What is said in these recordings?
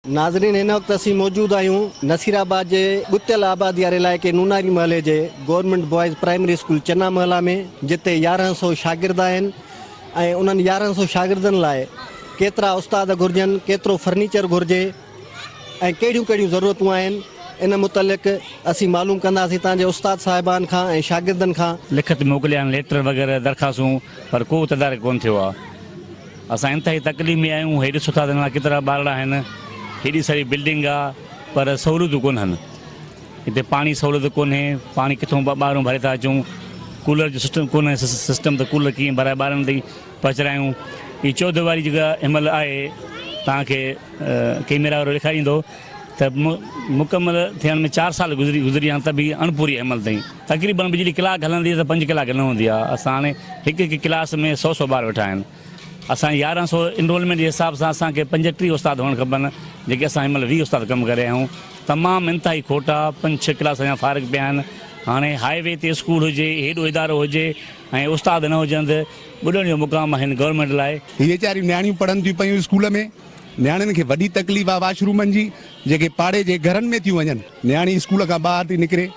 नाज़रीन इन वक्त असी मौजूद आयूं नसीराबाद के गुत्यल आबादी वाले इलाके नूनारी महले के गवर्नमेंट बॉयज़ प्राइमरी स्कूल चन्ना महला में जिते 1100 शागिर्द आहिनि ऐं उन्हनि 1100 शागिर्दनि लाइ केतिरा उस्ताद घुर्जनि, केतिरो फर्नीचर घुर्जे ऐं कहिड़ियूं कहिड़ियूं ज़रूरतूं आहिनि इन मुतलिक़ असी मालूम कंदासीं तव्हांजे उस्ताद साहिबान खां ऐं शागिर्दनि खां। लिखत मोकिलिया आहिनि लेटर वग़ैरह दरख़्वास्तूं, पर को तदारक कोन थियो आहे। असां इंतिहाई तकलीफ़ में आहियूं। हेॾे सुठा केतिरा ॿार आहिनि, हेॾी सारी बिल्डिंग आहे, पर सहूलियतूं कोन आहिनि। हिते पाणी सहूलियत कोन्हे, पाणी किथां ॿाहिरों भरे था अचूं, कूलर जो सिस्टम कोन्हे सिस्टम, त कूलर कीअं भराए ॿारनि ताईं पहुचायूं। हीअ 14 वारी जॻह हिनमहिल आहे, तव्हांखे कैमरा वारो ॾेखारींदो त मुकमल थियण में 4 साल गुज़री विया, त बि अणपूरी हिनमहिल ताईं। तक़रीबन बिजली कलाक हलंदी आहे त 5 कलाक न हूंदी आहे। असां हाणे हिकु क्लास में 100 ॿार वेठा आहिनि। असां 1100 इनरोलमेंट जे हिसाब सां असांखे 35 उस्ताद हुअणु खपनि, जेके असां हिनमहिल 20 उस्ताद कमु करे रहिया आहियूं। तमामु इंतिहाई खोट आहे, 5-6 क्लास अञा फारिग पिया आहिनि। हाणे हाईवे ते स्कूल हुजे, हेॾो इदारो हुजे ऐं उस्ताद न हुजनि त ॿुॾण जो मुक़ाम आहिनि गवर्नमेंट लाइ। हीअ वीचारियूं नियाणियूं पढ़नि थियूं पियूं स्कूल में, नियाणियुनि खे वॾी तकलीफ़ आहे वाशरूमनि जी, जेके पाड़े जे घरनि में थियूं वञनि। नियाणी स्कूल खां ॿाहिरि थी निकिरे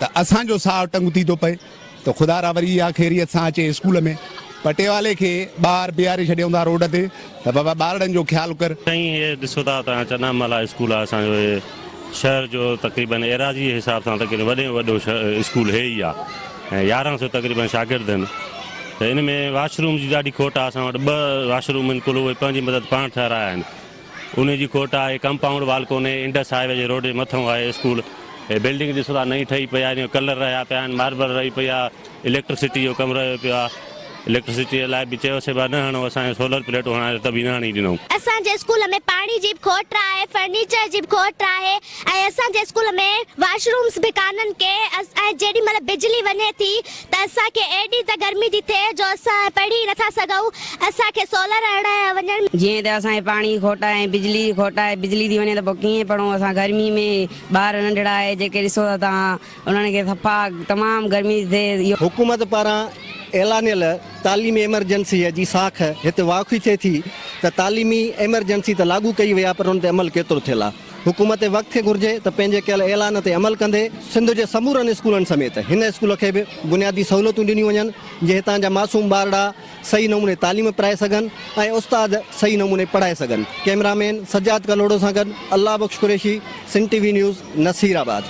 त असांजो साहु टंग थी थो पए त ख़ुदा वरी इहा ख़ैरियत सां अचे स्कूल में। पटेवाले खे ॿार बीहारे छॾियूं था रोड ते त बाबा ॿारनि जो ख्यालु कर। साईं हे ॾिसो था तव्हां चन्ना महला स्कूल आहे असांजो, शहर जो तक़रीबन एराज़ी जे हिसाब सां तक़रीबन वॾे में वॾो स्कूल हे ई आहे ऐं 1100 तक़रीबन शागिर्द आहिनि। त इन में वाशरूम जी ॾाढी खोट आहे। असां वटि 2 वाशरूम आहिनि, कुल उहे पंहिंजी मदद पाण ठाहिराया आहिनि। उन जी खोट आहे। कंपाउंड वाल कोन्हे, इंडस हाईवे जे रोड जे मथां आहे स्कूल। हे बिल्डिंग ॾिसो था नई ठही पई आहे, कलर रहिया पिया आहिनि, मार्बल रही पई आहे, इलेक्ट्रिसिटी जो कमु रहियो पियो आहे। इलेक्ट्रिसिटी लाइ बि चयोसीं न हणो, असांखे सोलर प्लेटूं हणाए त बि न हणी ॾिनऊं। असांजे स्कूल में पाणी जी खोट आहे, फर्नीचर जी खोट आहे ऐं असांजे स्कूल में वॉशरूम्स भी कानन के। जेॾी महिल बिजली वञे थी त असांखे एॾी त गर्मी थी थिए जो असां पढ़ी नथा सघूं, असांखे सोलर हणाए वञनि। जीअं त असांखे पाणी खोट आहे, बिजली खोट आहे, बिजली थी वञे त पोइ कीअं पढ़ूं। असां गर्मी में ॿार नंढड़ा आहे जेके ॾिसो था तव्हां, उन्हनि खे सफ़ा तमामु गर्मी थिए। हुकूमत पारां ऐलानियल तालीमी एमरजेंसी जी साख हिते वाक़ई थिए थी त तालीमी एमरजेंसी त लागू कई वई आहे, पर उन ते अमल केतिरो थियल आहे। हुकूमत वक़्त खे घुर्जे त पंहिंजे कयल ऐलान ते अमल कंदे सिंध जे समूरनि स्कूलनि समेत हिन स्कूल खे बि बुनियादी सहूलियतूं ॾिनियूं वञनि, जे हितां जा मासूम ॿारड़ा सही नमूने तालीम पढ़ाए सघनि ऐं उस्ताद सही नमूने पढ़ाए सघनि। कैमरामैन सजाद कलोड़ो सां गॾु अल्लाह बख्श कुरैशी, सिंध TV न्यूज़, नसीराबाद।